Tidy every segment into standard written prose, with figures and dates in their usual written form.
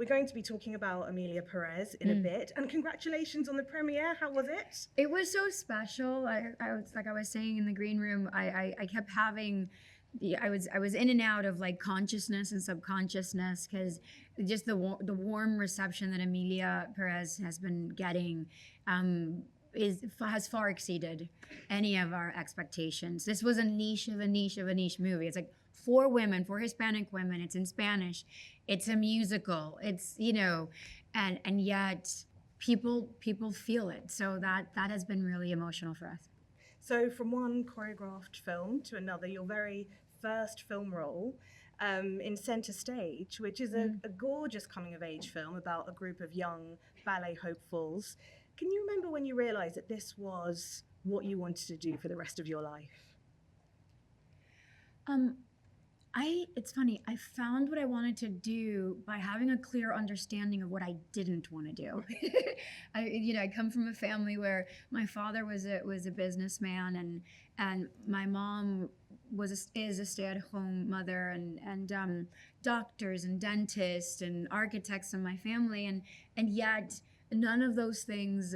We're going to be talking about Emilia Pérez in a bit. And congratulations on the premiere. How was it? It was so special. I was, like I was saying in the green room, I kept having, I was in and out of like consciousness and subconsciousness, because just the warm reception that Emilia Pérez has been getting has far exceeded any of our expectations. This was a niche of a niche of a niche movie. It's like for women, for Hispanic women. It's in Spanish. It's a musical. It's, you know, and yet people feel it. So that has been really emotional for us. So from one choreographed film to another, your very first film role in Center Stage, which is a gorgeous coming-of-age film about a group of young ballet hopefuls. Can you remember when you realized that this was what you wanted to do for the rest of your life? It's funny, I found what I wanted to do by having a clear understanding of what I didn't want to do. I come from a family where my father was a businessman, and my mom is a stay-at-home mother, and doctors and dentists and architects in my family, and yet none of those things,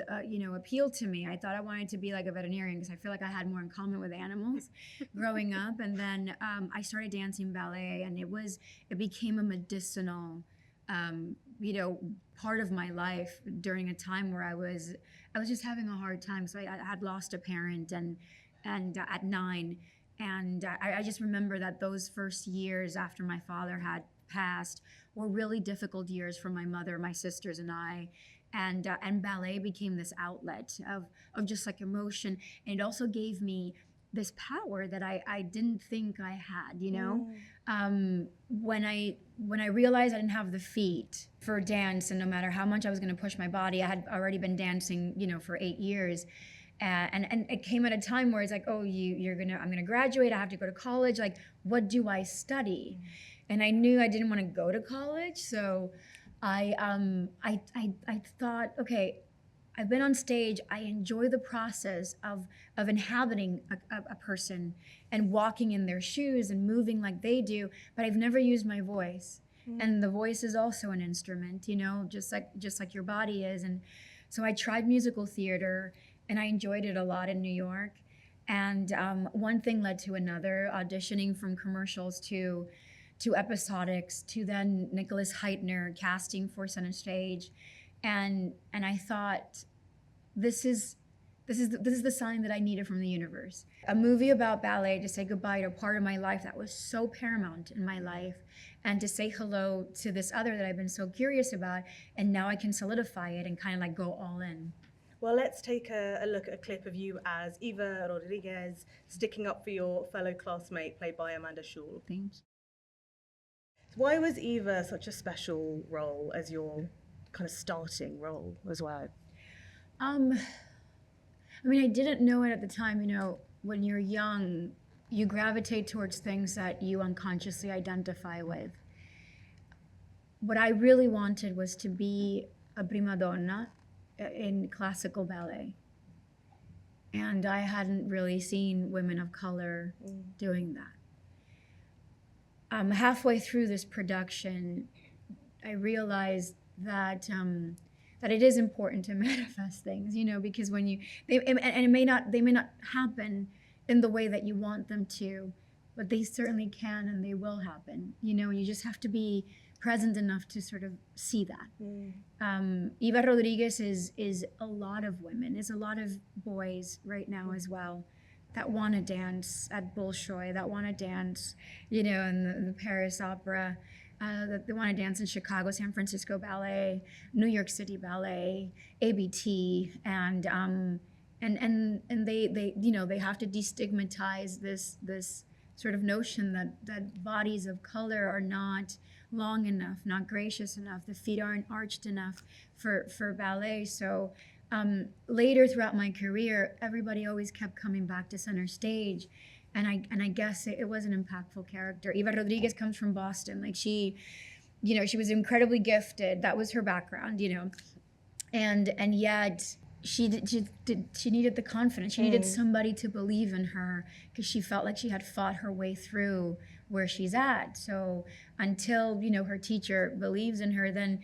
appealed to me. I thought I wanted to be like a veterinarian because I feel like I had more in common with animals growing up. And then I started dancing ballet, and it became a medicinal, part of my life during a time where I was just having a hard time. So I had lost a parent and at 9, and I just remember that those first years after my father had passed were really difficult years for my mother, my sisters, and I. And ballet became this outlet of just like emotion, and it also gave me this power that I didn't think I had. When I realized I didn't have the feet for dance, and no matter how much I was going to push my body, I had already been dancing, for 8 years. And it came at a time where it's like, oh, I'm gonna graduate. I have to go to college. Like, what do I study? And I knew I didn't want to go to college, so I thought, okay, I've been on stage. I enjoy the process of inhabiting a person and walking in their shoes and moving like they do, but I've never used my voice. And the voice is also an instrument, just like your body is. And so I tried musical theater, and I enjoyed it a lot in New York. And one thing led to another, auditioning from commercials to episodics, to then Nicholas Heitner casting for Center Stage, and I thought, this is the sign that I needed from the universe. A movie about ballet to say goodbye to a part of my life that was so paramount in my life, and to say hello to this other that I've been so curious about, and now I can solidify it and kind of like go all in. Well, let's take a look at a clip of you as Eva Rodriguez sticking up for your fellow classmate, played by Amanda Schull. Thanks. Why was Eva such a special role as your kind of starting role as well? I didn't know it at the time. When you're young, you gravitate towards things that you unconsciously identify with. What I really wanted was to be a prima donna in classical ballet. And I hadn't really seen women of color doing that. Halfway through this production, I realized that it is important to manifest things, because when they may not happen in the way that you want them to, but they certainly can, and they will happen. You just have to be present enough to sort of see that. Eva Rodriguez is a lot of women, is a lot of boys right now as well, that want to dance at Bolshoi, that want to dance, in the Paris Opera, that they want to dance in Chicago, San Francisco Ballet, New York City Ballet, ABT, and they have to destigmatize this sort of notion that bodies of color are not long enough, not gracious enough, the feet aren't arched enough for ballet. So later throughout my career, everybody always kept coming back to Center Stage, and I guess it was an impactful character. Eva Rodriguez comes from Boston. Like she was incredibly gifted. That was her background, and yet she needed the confidence. She needed somebody to believe in her, because she felt like she had fought her way through where she's at. So until, you know, her teacher believes in her, then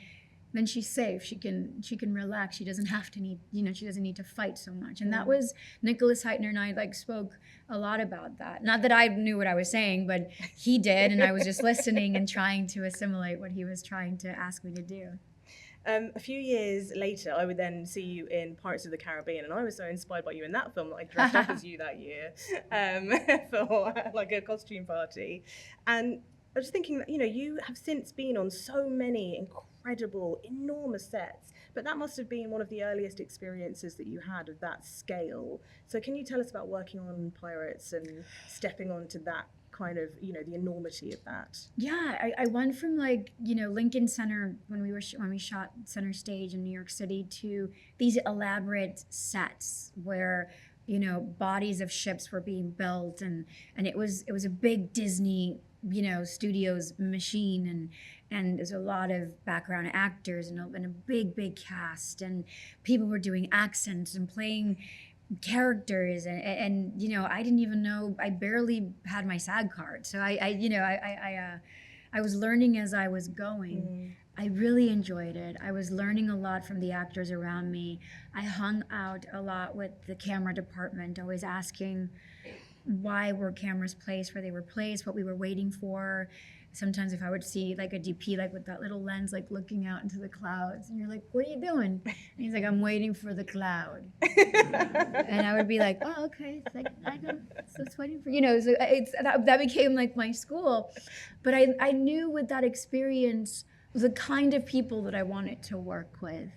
she's safe. She can relax. She doesn't have to need, you know, she doesn't need to fight so much. And that was, Nicholas Heitner and I like spoke a lot about that. Not that I knew what I was saying, but he did, and I was just listening and trying to assimilate what he was trying to ask me to do. A few years later, I would then see you in Pirates of the Caribbean, and I was so inspired by you in that film that I dressed up as you that year for like a costume party. And I was thinking that, you know, you have since been on so many incredible, enormous sets, but that must have been one of the earliest experiences that you had of that scale. So can you tell us about working on Pirates and stepping onto that kind of, you know, the enormity of that? Yeah, I went from like, you know, Lincoln Center when we shot Center Stage in New York City to these elaborate sets where, you know, bodies of ships were being built, and it was a big Disney, you know, studios machine, and there's a lot of background actors and a big cast, and people were doing accents and playing characters, and you know, I didn't even know, I barely had my SAG card, so I was learning as I was going. I really enjoyed it. I was learning a lot from the actors around me. I hung out a lot with the camera department, always asking why were cameras placed where they were placed, what we were waiting for. Sometimes if I would see like a DP like with that little lens like looking out into the clouds, and you're like, what are you doing? And he's like, I'm waiting for the cloud. And I would be like, oh, okay. It's like, I know, so it's waiting for, you know, so that became like my school. But I knew with that experience the kind of people that I wanted to work with.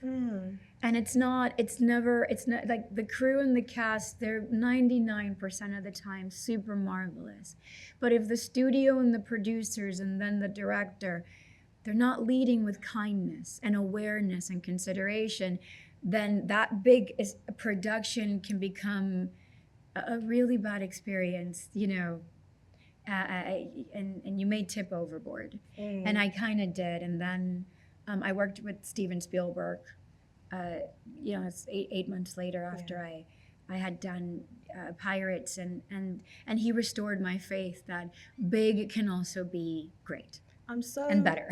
And it's not like the crew and the cast, they're 99% of the time super marvelous. But if the studio and the producers and then the director, they're not leading with kindness and awareness and consideration, then that big production can become a really bad experience, you know. And you may tip overboard. And I kind of did. And then I worked with Steven Spielberg, you know, it's eight months later after I had done Pirates, and he restored my faith that big can also be great. I'm so and better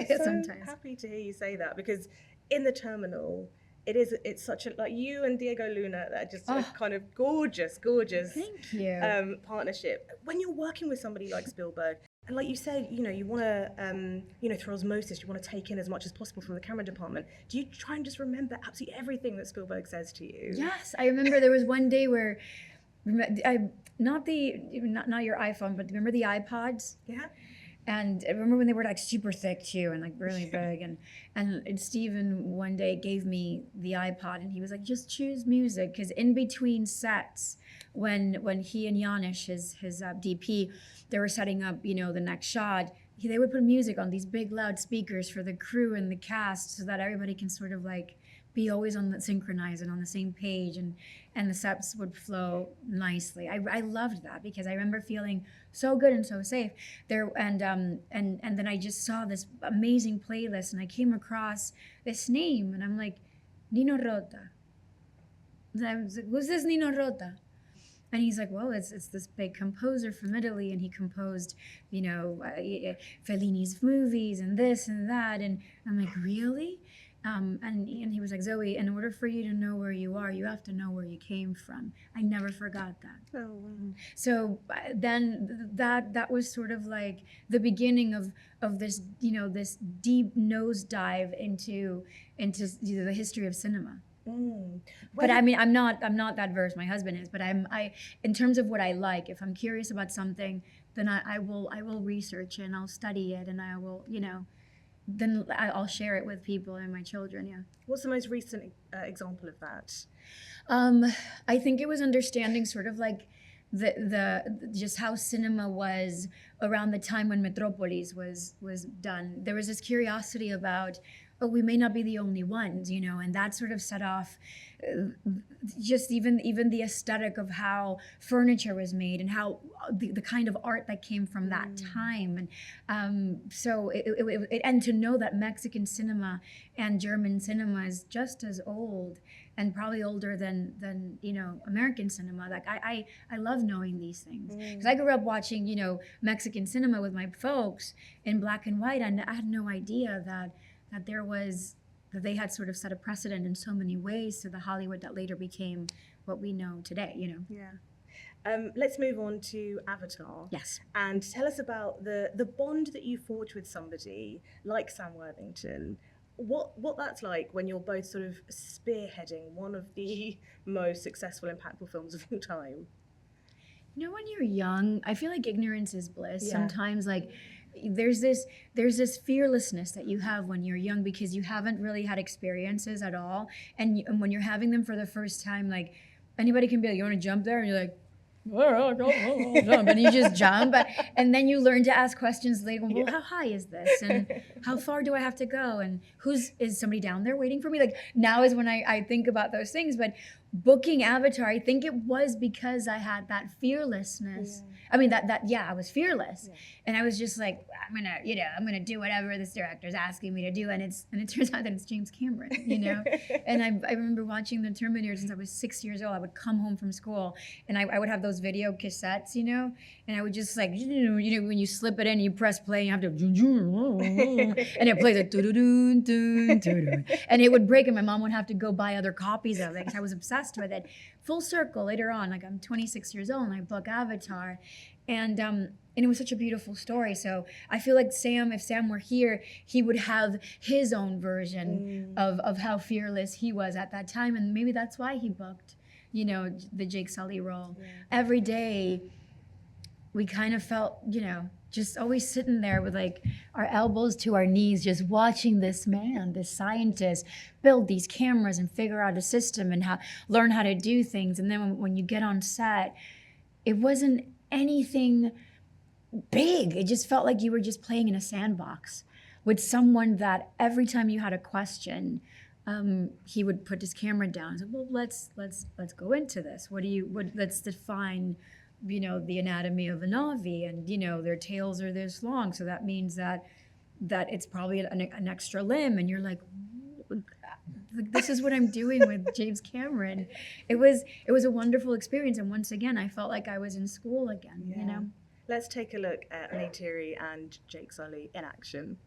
so sometimes. happy to hear you say that, because in The Terminal, it's such a, like, you and Diego Luna, that are just a kind of gorgeous Thank you. Partnership. When you're working with somebody like Spielberg, and like you said, you know, you want to, you know, through osmosis, you want to take in as much as possible from the camera department. Do you try and just remember absolutely everything that Spielberg says to you? Yes, I remember there was one day where, not your iPhone, but remember the iPods? Yeah. And I remember when they were like super thick too, and like really big. And Steven one day gave me the iPod, and he was like, just choose music, because in between sets, when he and Lioness, his DP, they were setting up, you know, the next shot, they would put music on these big loud speakers for the crew and the cast, so that everybody can sort of like be always synchronized and on the same page, and the sets would flow nicely. I loved that, because I remember feeling so good and so safe there. And then I just saw this amazing playlist, and I came across this name, and I'm like, Nino Rota. And I was like, who's this Nino Rota? And he's like, well, it's this big composer from Italy, and he composed, you know, Fellini's movies and this and that. And I'm like, really? And he was like, Zoe, in order for you to know where you are, you have to know where you came from. I never forgot that. Oh, wow. So then that was sort of like the beginning of this, you know, this deep nosedive into the history of cinema. But I mean, I'm not that versed. My husband is, but I in terms of what I like, if I'm curious about something, then I will research it, and I'll study it, and I will, you know, then I'll share it with people and my children. Yeah. What's the most recent example of that? I think it was understanding sort of like the just how cinema was around the time when Metropolis was done. There was this curiosity about oh, we may not be the only ones, you know, and that sort of set off just even the aesthetic of how furniture was made and how the kind of art that came from that time. And so and to know that Mexican cinema and German cinema is just as old and probably older than you know, American cinema. Like I love knowing these things because I grew up watching, you know, Mexican cinema with my folks in black and white, and I had no idea that they had sort of set a precedent in so many ways to the Hollywood that later became what we know today, you know. Yeah. Let's move on to Avatar. Yes. And tell us about the bond that you forge with somebody like Sam Worthington. What that's like when you're both sort of spearheading one of the most successful, impactful films of all time. You know, when you're young, I feel like ignorance is bliss. Yeah. Sometimes, like, there's this fearlessness that you have when you're young because you haven't really had experiences at all, and when you're having them for the first time, like, anybody can be like, you want to jump there, and you're like, I'll jump, and you just jump, and then you learn to ask questions like, well, how high is this, and how far do I have to go, and is somebody down there waiting for me? Like, now is when I think about those things. But booking Avatar, I think it was because I had that fearlessness. I mean, I was fearless, and I was just like, I'm gonna do whatever this director's asking me to do, and it turns out that it's James Cameron, you know. And I remember watching The Terminator since I was 6 years old. I would come home from school, and I would have those video cassettes, you know, and I would just like, you know, when you slip it in, you press play, and you have to, and it plays like, and it would break, and my mom would have to go buy other copies of it because I was obsessed with it. Full circle later on, like, I'm 26 years old and I book Avatar, and it was such a beautiful story. So I feel like if Sam were here, he would have his own version of how fearless he was at that time, and maybe that's why he booked, you know, the Jake Sully role. Every day we kind of felt, you know, just always sitting there with like our elbows to our knees, just watching this man, this scientist, build these cameras and figure out a system and learn how to do things. And then when you get on set, it wasn't anything big. It just felt like you were just playing in a sandbox with someone that every time you had a question, he would put his camera down and say, well, let's go into this. Let's define, you know, the anatomy of a Na'vi, and, you know, their tails are this long, so that means that it's probably an extra limb, and you're like, this is what I'm doing with James Cameron. It was a wonderful experience, and once again, I felt like I was in school again, you know. Let's take a look at Neytiri and Jake Sully in action.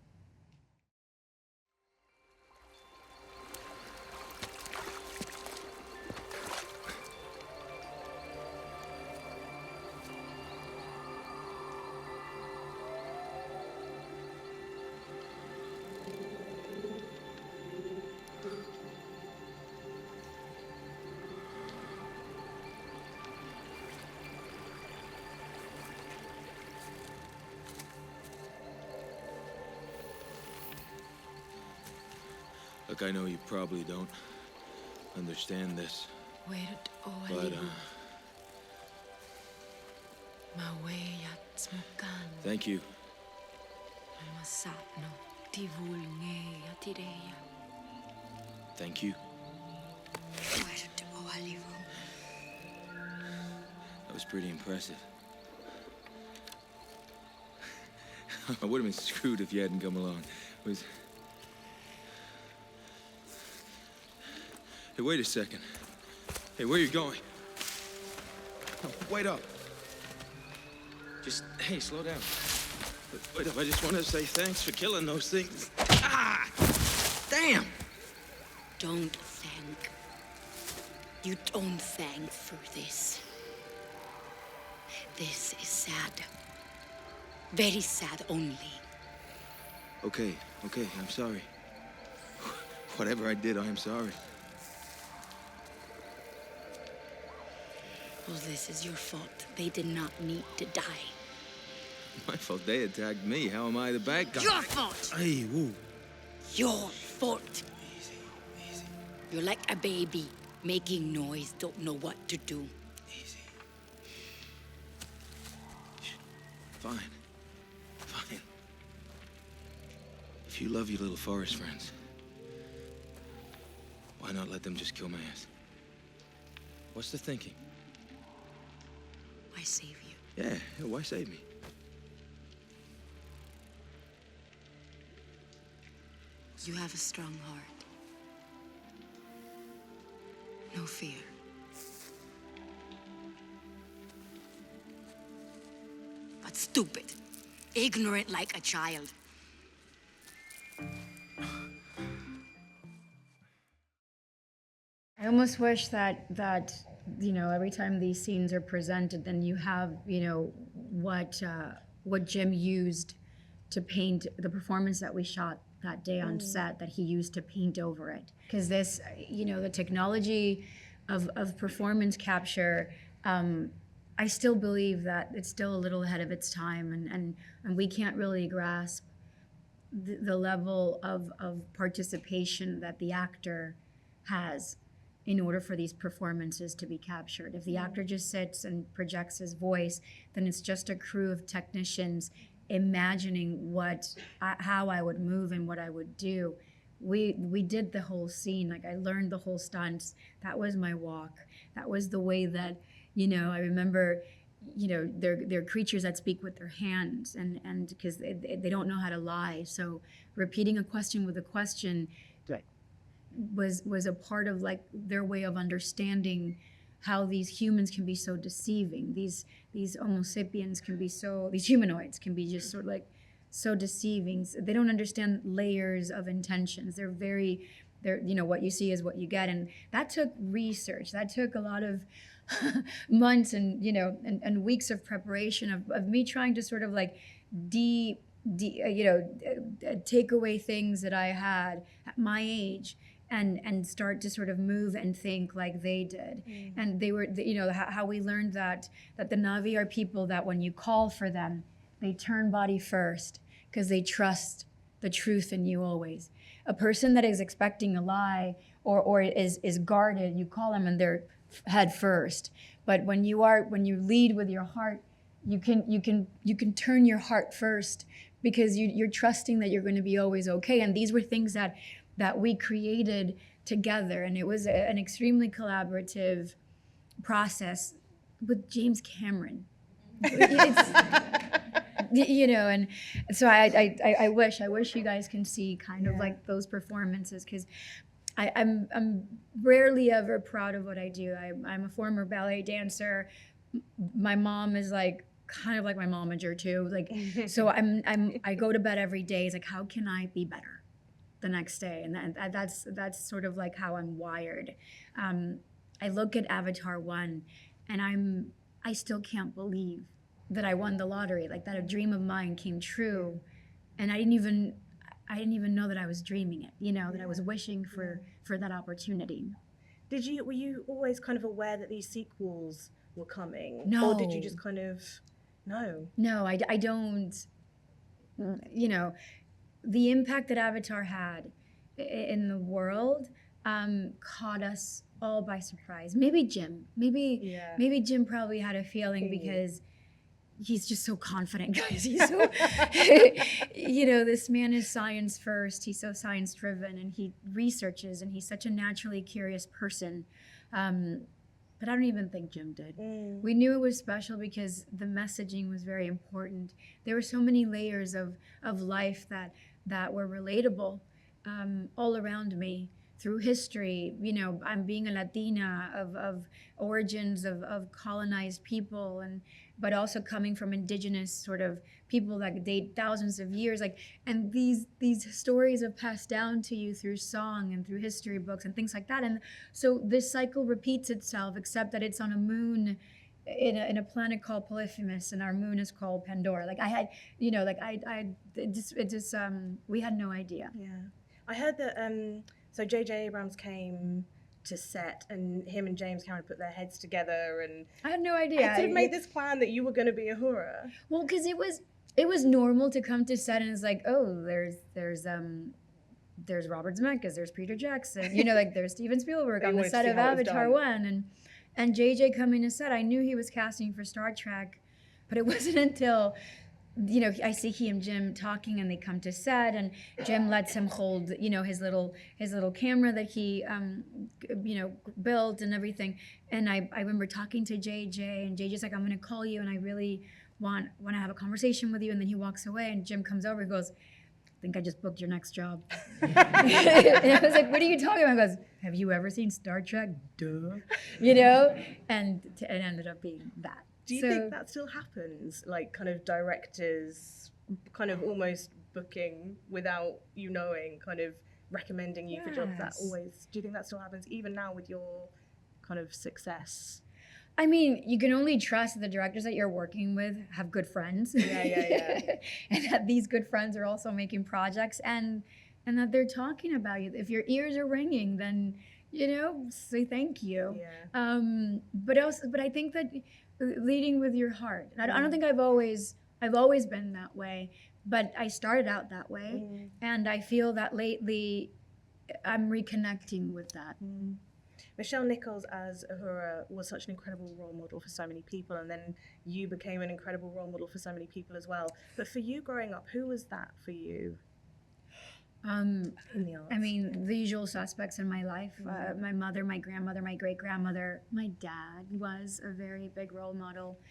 Look, I know you probably don't understand this, but, thank you. Thank you. That was pretty impressive. I would have been screwed if you hadn't come along. Hey, wait a second. Hey, where are you going? No, wait up. Hey, slow down. Wait up, I just want to say thanks for killing those things. Ah! Damn! Don't thank. You don't thank for this. This is sad. Very sad only. Okay, I'm sorry. Whatever I did, I am sorry. Well, this is your fault. They did not need to die. My fault. They attacked me. How am I the bad guy? Your fault! Hey, woo. Your fault. Easy. You're like a baby, making noise, don't know what to do. Easy. Fine. If you love your little forest friends, Why not let them just kill my ass? What's the thinking? Why save you? Yeah, why save me? You have a strong heart. No fear. But stupid. Ignorant like a child. I almost wish that every time these scenes are presented, then you have what Jim used to paint the performance that we shot that day on set, that he used to paint over it. Because this, the technology of performance capture, I still believe that it's still a little ahead of its time, and we can't really grasp the level of participation that the actor has in order for these performances to be captured. If the actor just sits and projects his voice, then it's just a crew of technicians imagining how I would move and what I would do. We did the whole scene. Like, I learned the whole stunts. That was my walk. That was the way that, I remember, they're creatures that speak with their hands, and because they don't know how to lie. So repeating a question with a question was a part of like their way of understanding how these humans can be so deceiving. These Homo sapiens can be these humanoids can be just sort of like so deceiving. They don't understand layers of intentions. They're what you see is what you get. And that took research. That took a lot of months and weeks of preparation of me trying to sort of like take away things that I had at my age and start to sort of move and think like they did. And they were, how we learned that the Na'vi are people that when you call for them, they turn body first because they trust the truth in you always. A person that is expecting a lie or is guarded, you call them and they're head first. But when you lead with your heart, you can turn your heart first because you're trusting that you're going to be always okay. And these were things that we created together, and it was an extremely collaborative process with James Cameron. And so I wish you guys can see kind of like those performances, because I'm rarely ever proud of what I do. I'm a former ballet dancer. My mom is like kind of like my momager too. Like, so I go to bed every day. It's like, how can I be better the next day? And that's sort of like how I'm wired. I look at Avatar 1 and I still can't believe that I won the lottery, like that a dream of mine came true, and I didn't even know that I was dreaming it, that I was wishing for that opportunity. Were you always kind of aware that these sequels were coming? No. Or did you just kind of, no? No, I don't, the impact that Avatar had in the world caught us all by surprise. Maybe Jim. Maybe Jim probably had a feeling because he's just so confident, guys. He's so, this man is science first. He's so science driven, and he researches, and he's such a naturally curious person. But I don't even think Jim did. We knew it was special because the messaging was very important. There were so many layers of life that were relatable all around me through history. I'm being a Latina of origins of colonized people, but also coming from indigenous sort of people that date thousands of years. And these stories have passed down to you through song and through history books and things like that. And so this cycle repeats itself, except that it's on a moon in a planet called Polyphemus, and our moon is called Pandora. We had no idea. Yeah, I heard that. So J.J. Abrams came to set, and him and James Cameron put their heads together, and I had no idea. I sort of made this plan that you were going to be Uhura. Well, because it was normal to come to set, and it's like, oh, there's Robert Zemeckis, there's Peter Jackson, there's Steven Spielberg on the set of Avatar 1, and JJ coming to set. I knew he was casting for Star Trek, but it wasn't until I see he and Jim talking, and they come to set, and Jim lets him hold, his little camera that he, built and everything. And I remember talking to JJ, and JJ's like, I'm going to call you, and I really want to have a conversation with you. And then he walks away, and Jim comes over and goes, I think I just booked your next job. And I was like, what are you talking about? He goes, have you ever seen Star Trek? Duh. And it ended up being that. Do you think that still happens? Like kind of directors kind of almost booking without you knowing, kind of recommending you for jobs that always, do you think that still happens even now with your kind of success? I mean, you can only trust that the directors that you're working with have good friends. Yeah. And that these good friends are also making projects and that they're talking about you. If your ears are ringing, then, say thank you. Yeah. But I think that leading with your heart. And I don't think I've always been that way, but I started out that way. And I feel that lately I'm reconnecting with that. Michelle Nichols as Uhura was such an incredible role model for so many people, and then you became an incredible role model for so many people as well. But for you growing up, who was that for you? In the arts? I mean, the usual suspects in my life. My mother, my grandmother, my great-grandmother. My dad was a very big role model.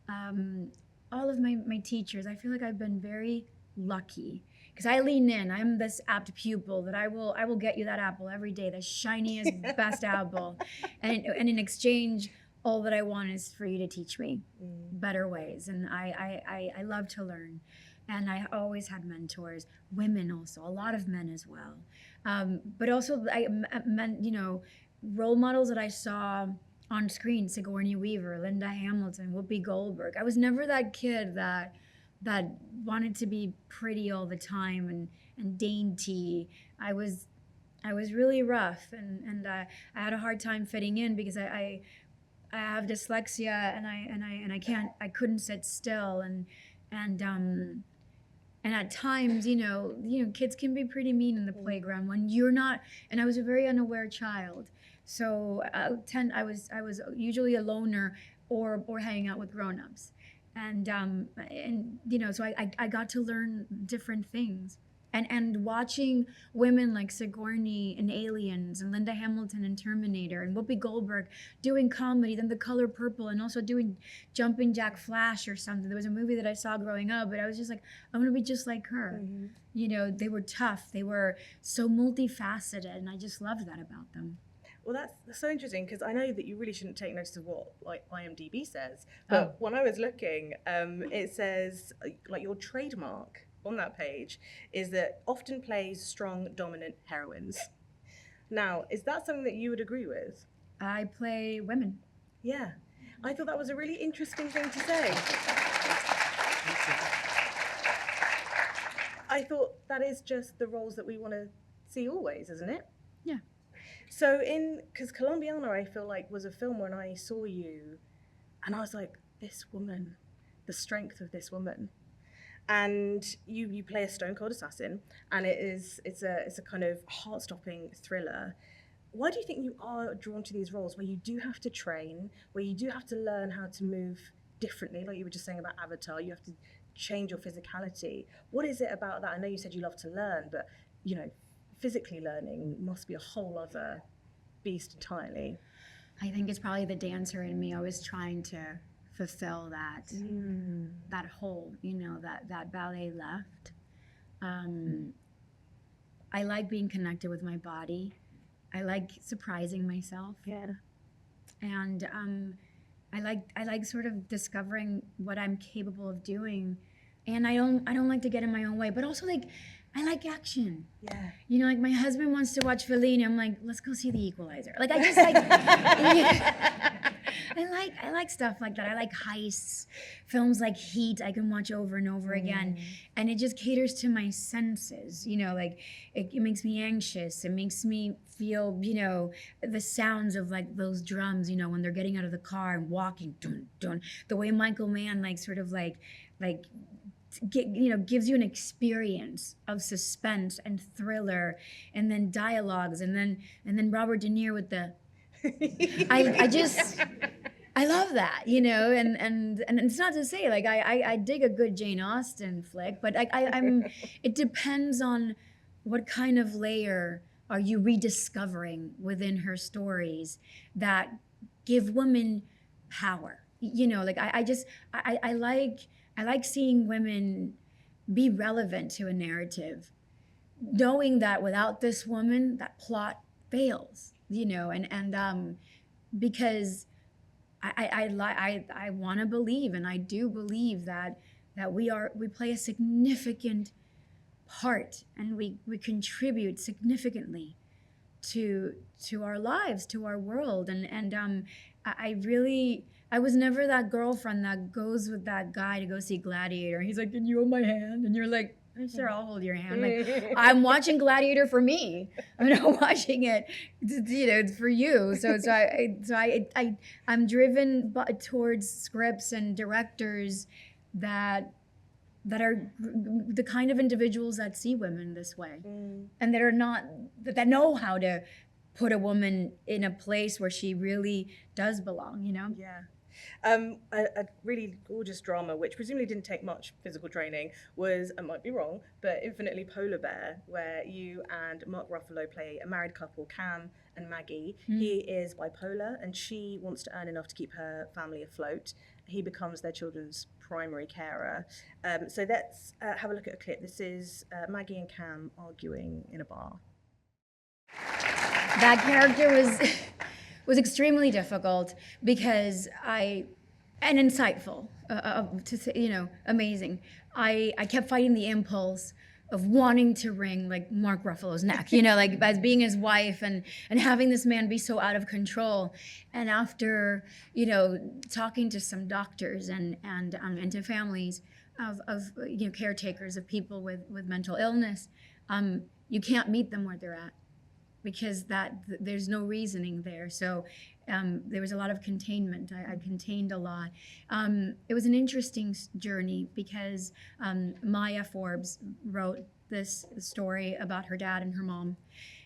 All of my teachers, I feel like I've been very lucky. Because I lean in, I'm this apt pupil that I will get you that apple every day, the shiniest, best apple. And in exchange, all that I want is for you to teach me better ways. And I love to learn. And I always had mentors, women also, a lot of men as well. But also, role models that I saw on screen, Sigourney Weaver, Linda Hamilton, Whoopi Goldberg. I was never that kid that wanted to be pretty all the time and dainty. I was really rough, and I had a hard time fitting in because I have dyslexia and I couldn't sit still and at times kids can be pretty mean in the playground when you're not. And I was a very unaware child, so I was usually a loner or hanging out with grown-ups. And so I got to learn different things. And watching women like Sigourney in Aliens and Linda Hamilton in Terminator and Whoopi Goldberg doing comedy, then The Color Purple, and also doing Jumping Jack Flash or something. There was a movie that I saw growing up, but I was just like, I want to be just like her. They were tough. They were so multifaceted, and I just loved that about them. Well, that's so interesting, because I know that you really shouldn't take notice of what IMDb says, but when I was looking, it says your trademark on that page is that often plays strong, dominant heroines. Now, is that something that you would agree with? I play women. Yeah, I thought that was a really interesting thing to say. I thought that is just the roles that we want to see always, isn't it? Yeah. So because Colombiana, I feel like, was a film when I saw you, and I was like, this woman, the strength of this woman. And you play a stone cold assassin, and it's a kind of heart-stopping thriller. Why do you think you are drawn to these roles where you do have to train, where you do have to learn how to move differently, like you were just saying about Avatar, you have to change your physicality? What is it about that? I know you said you love to learn, but physically learning must be a whole other beast entirely. I think it's probably the dancer in me always trying to fulfill that that hole, that ballet left. I like being connected with my body. I like surprising myself. Yeah. And I like sort of discovering what I'm capable of doing. And I don't like to get in my own way, but also I like action. Yeah. Like my husband wants to watch Fellini. I'm like, let's go see The Equalizer. Like I just like I like stuff like that. I like heists, films like Heat. I can watch over and over again, and it just caters to my senses. Like it makes me anxious. It makes me feel, the sounds of like those drums. When they're getting out of the car and walking, dun dun. The way Michael Mann gives you an experience of suspense and thriller, and then dialogues, and then Robert De Niro with the. I love that, you know, and it's not to say like I dig a good Jane Austen flick, but I'm it depends on what kind of layer are you rediscovering within her stories that give women power. You know, like I like seeing women be relevant to a narrative, knowing that without this woman, that plot fails, you know, and because I want to believe, and I do believe that we play a significant part, and we contribute significantly to our lives, to our world, and I was never that girlfriend that goes with that guy to go see Gladiator. He's like, "Can you hold my hand?" And you're like, "Sure, I'll hold your hand." Like, I'm watching Gladiator for me. I'm not watching it, you know, for you. So I'm driven towards scripts and directors that are the kind of individuals that see women this way, and that know how to put a woman in a place where she really does belong, you know? Yeah. A really gorgeous drama, which presumably didn't take much physical training, was, I might be wrong, but Infinitely Polar Bear, where you and Mark Ruffalo play a married couple, Cam and Maggie. He is bipolar, and she wants to earn enough to keep her family afloat. He becomes their children's primary carer. So let's have a look at a clip. This is Maggie and Cam arguing in a bar. That character was extremely difficult because and insightful, to say, you know, amazing. I kept fighting the impulse of wanting to wring like Mark Ruffalo's neck, you know, like as being his wife and having this man be so out of control. And after, you know, talking to some doctors and to families of you know, caretakers of people with mental illness, you can't meet them where they're at, because there's no reasoning there. So there was a lot of containment. I contained a lot. It was an interesting journey because Maya Forbes wrote this story about her dad and her mom,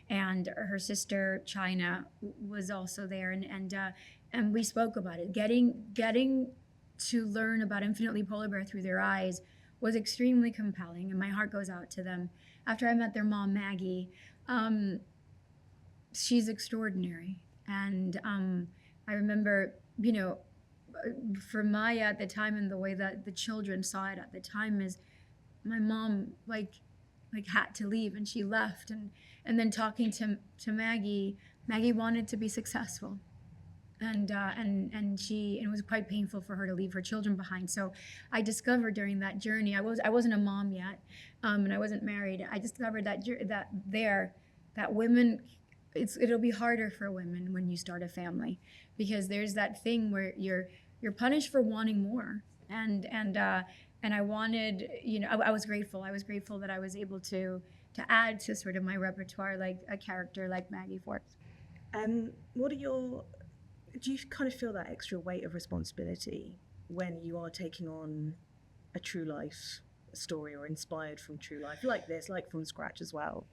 and her sister China was also there, and we spoke about it. Getting to learn about Infinitely Polar Bear through their eyes was extremely compelling, and my heart goes out to them. After I met their mom, Maggie, she's extraordinary. And I remember, you know, for Maya at the time, and the way that the children saw it at the time, is my mom like had to leave, and she left, and then talking to Maggie wanted to be successful, and it was quite painful for her to leave her children behind. So I discovered during that journey, I wasn't a mom yet, and I wasn't married. I discovered that women, it'll be harder for women when you start a family, because there's that thing where you're punished for wanting more, and I wanted, you know, I was grateful that I was able to add to sort of my repertoire, like a character like Maggie Forbes. Do you kind of feel that extra weight of responsibility when you are taking on a true life story, or inspired from true life like this, like from scratch as well?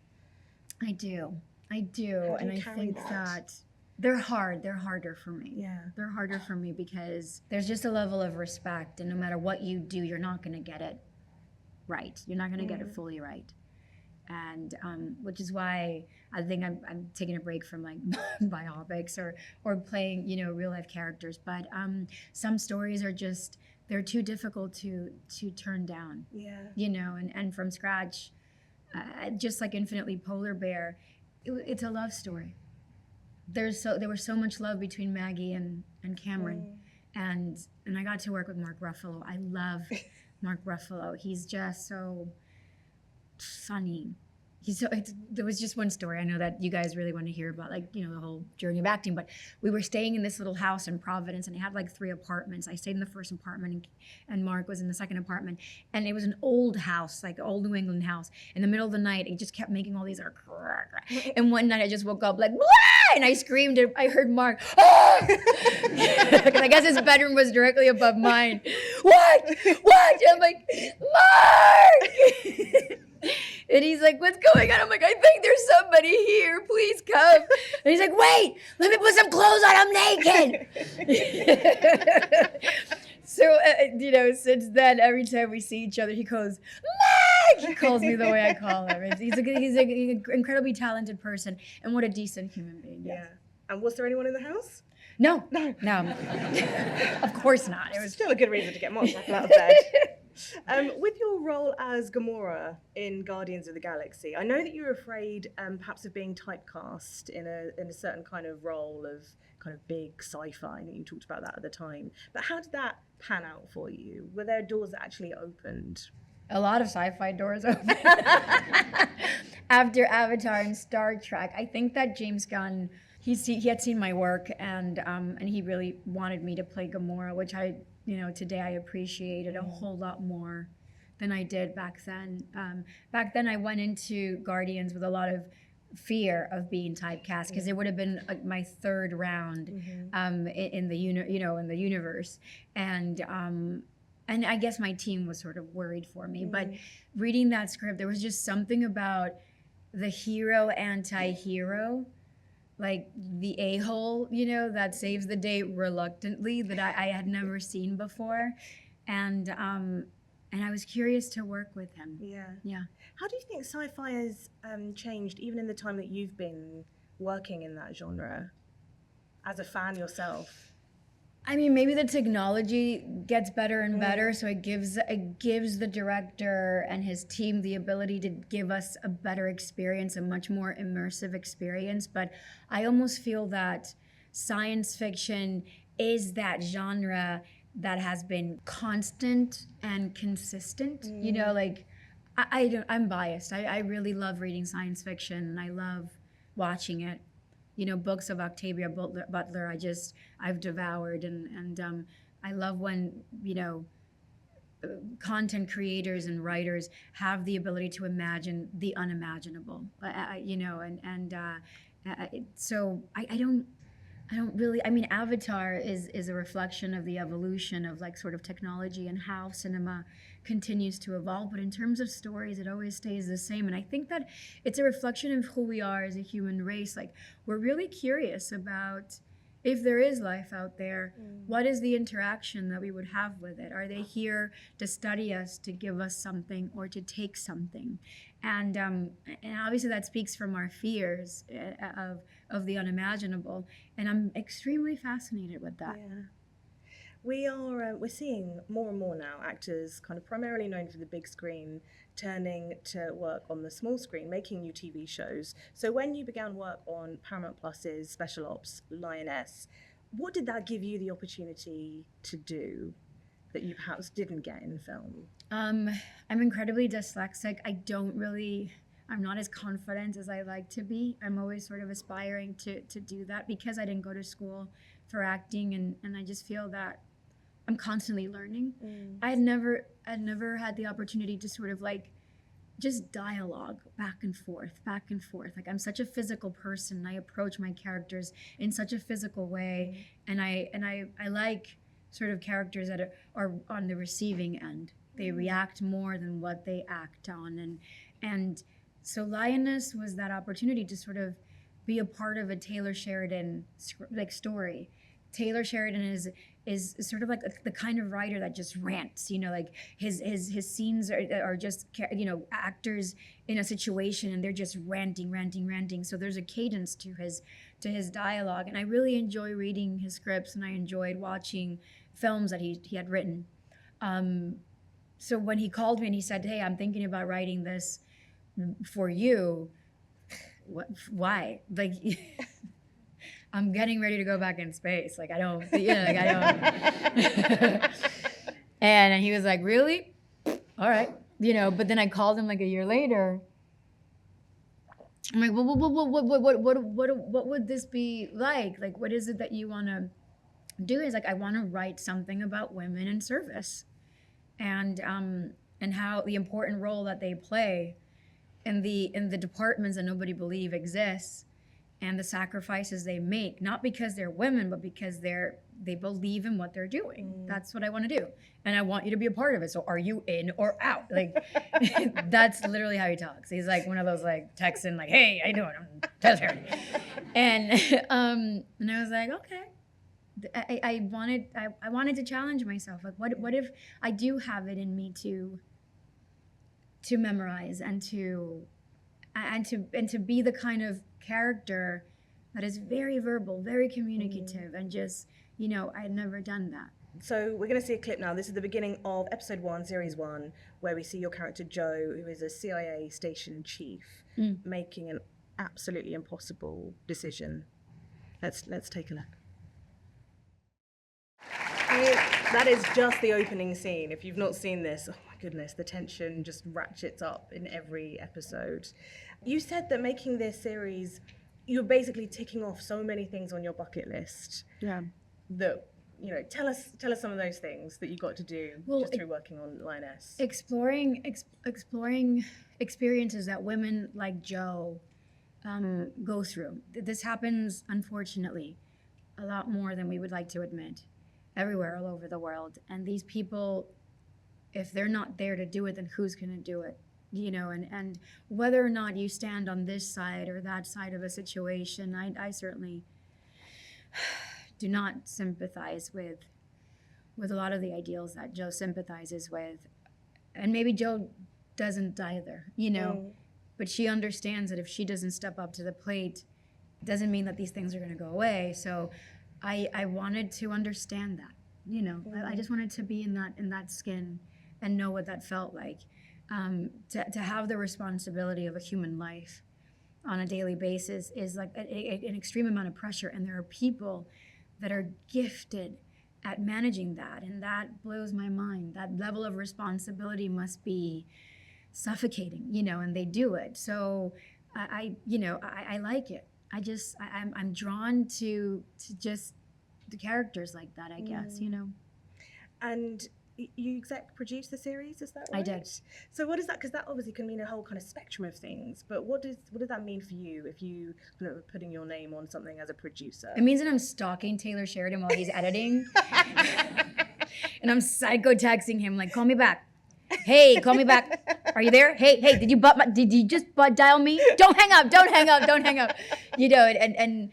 I do, and I think that they're harder for me. Yeah. They're harder for me because there's just a level of respect, and no matter what you do, you're not going to get it right. You're not going to get it fully right. And which is why I think I'm taking a break from like biopics or playing, you know, real life characters. But some stories are just, they're too difficult to turn down. Yeah. You know, and from scratch, just like Infinitely Polar Bear, it's a love story. There was so much love between Maggie and Cameron, and I got to work with Mark Ruffalo. I love Mark Ruffalo. He's just so funny. There was just one story I know that you guys really want to hear about, like, you know, the whole journey of acting, but we were staying in this little house in Providence, and it had like 3 apartments. I stayed in the first apartment, and Mark was in the second apartment, and it was an old house, like old New England house. In the middle of the night, it just kept making all these and one night I just woke up like, blah! And I screamed, and I heard Mark, ah! Because I guess his bedroom was directly above mine. What? And I'm like, Mark! And he's like, what's going on? I'm like, I think there's somebody here. Please come. And he's like, wait, let me put some clothes on, I'm naked. So, since then, every time we see each other, he goes, Meg! He calls me the way I call him. He's an incredibly talented person, and what a decent human being. Yes. Yeah. And was there anyone in the house? No. Of course not. It was still a good reason to get Mark Ruffalo out of bed. With your role as Gamora in Guardians of the Galaxy, I know that you were afraid perhaps of being typecast in a certain kind of role of kind of big sci-fi. I know you talked about that at the time. But how did that pan out for you? Were there doors that actually opened? A lot of sci-fi doors opened. After Avatar and Star Trek, I think that James Gunn, he had seen my work and he really wanted me to play Gamora, which today I appreciated a whole lot more than I did back then. Back then I went into Guardians with a lot of fear of being typecast because it would have been my third round in the universe, and I guess my team was sort of worried for me. But reading that script, there was just something about the hero anti-hero, like the a-hole, that saves the day reluctantly, that I had never seen before. And I was curious to work with him. Yeah. How do you think sci-fi has changed, even in the time that you've been working in that genre, as a fan yourself? I mean, maybe the technology gets better and better, so it gives the director and his team the ability to give us a better experience, a much more immersive experience. But I almost feel that science fiction is that genre that has been constant and consistent. I'm biased. I really love reading science fiction, and I love watching it. Books of Octavia Butler, I've devoured, and I love when, content creators and writers have the ability to imagine the unimaginable, so I don't really, Avatar is a reflection of the evolution of sort of technology and how cinema continues to evolve. But in terms of stories, it always stays the same. And I think that it's a reflection of who we are as a human race. We're really curious about if there is life out there, what is the interaction that we would have with it? Are they here to study us, to give us something, or to take something? And obviously that speaks from our fears of the unimaginable. And I'm extremely fascinated with that. Yeah. We're seeing more and more now actors kind of primarily known for the big screen turning to work on the small screen, making new TV shows. So when you began work on Paramount Plus's Special Ops Lioness, what did that give you the opportunity to do that you perhaps didn't get in film? I'm incredibly dyslexic. I'm not as confident as I like to be. I'm always sort of aspiring to do that because I didn't go to school for acting, and I just feel that I'm constantly learning. I'd never had the opportunity to sort of just dialogue back and forth. I'm such a physical person, and I approach my characters in such a physical way, and I like sort of characters that are on the receiving end. They react more than what they act on, and so Lioness was that opportunity to sort of be a part of a Taylor Sheridan story. Taylor Sheridan is sort of the kind of writer that just rants, his scenes are just, actors in a situation and they're just ranting. So there's a cadence to his dialogue, and I really enjoy reading his scripts, and I enjoyed watching films that he had written. So when he called me and he said, "Hey, I'm thinking about writing this for you," why? I'm getting ready to go back in space. I don't. And he was like, "Really? All right." But then I called him a year later. I'm like, "Well, what would this be like? What is it that you want to do?" He's like, "I want to write something about women in service, and how the important role that they play in the departments that nobody believes exists, and the sacrifices they make, not because they're women, but because they believe in what they're doing. That's what I want to do. And I want you to be a part of it. So are you in or out? Like, that's literally how he talks. He's like one of those like Texan, like, hey, how you doing? I'm Tesher. And I was like, okay. I wanted to challenge myself. Like, what if I do have it in me to memorize and to be the kind of character that is very verbal, very communicative, and just, I had never done that. So we're going to see a clip now. This is the beginning of episode 1, series 1, where we see your character Joe, who is a CIA station chief, making an absolutely impossible decision. Let's take a look. That is just the opening scene. If you've not seen this, oh my goodness, the tension just ratchets up in every episode. You said that making this series, you're basically ticking off so many things on your bucket list. Yeah. That, tell us some of those things that you got to do just through working on Lioness. Exploring experiences that women like Joe go through. This happens, unfortunately, a lot more than we would like to admit, everywhere, all over the world. And these people, if they're not there to do it, then who's going to do it? And whether or not you stand on this side or that side of a situation, I certainly do not sympathize with a lot of the ideals that Joe sympathizes with. And maybe Joe doesn't either, but she understands that if she doesn't step up to the plate, it doesn't mean that these things are going to go away. So I wanted to understand that, I just wanted to be in that skin and know what that felt like. To have the responsibility of a human life on a daily basis is like an extreme amount of pressure, and there are people that are gifted at managing that, and that blows my mind. That level of responsibility must be suffocating, and they do it. So I like it. I'm drawn to just the characters like that, I guess, And you exec produced the series, is that right? I did. So what is that? Because that obviously can mean a whole kind of spectrum of things. But what does that mean for you if you are putting your name on something as a producer? It means that I'm stalking Taylor Sheridan while he's editing, and I'm psycho texting him like, "Call me back. Hey, call me back. Are you there? Hey, did you just dial me? Don't hang up. Don't hang up. Don't hang up." The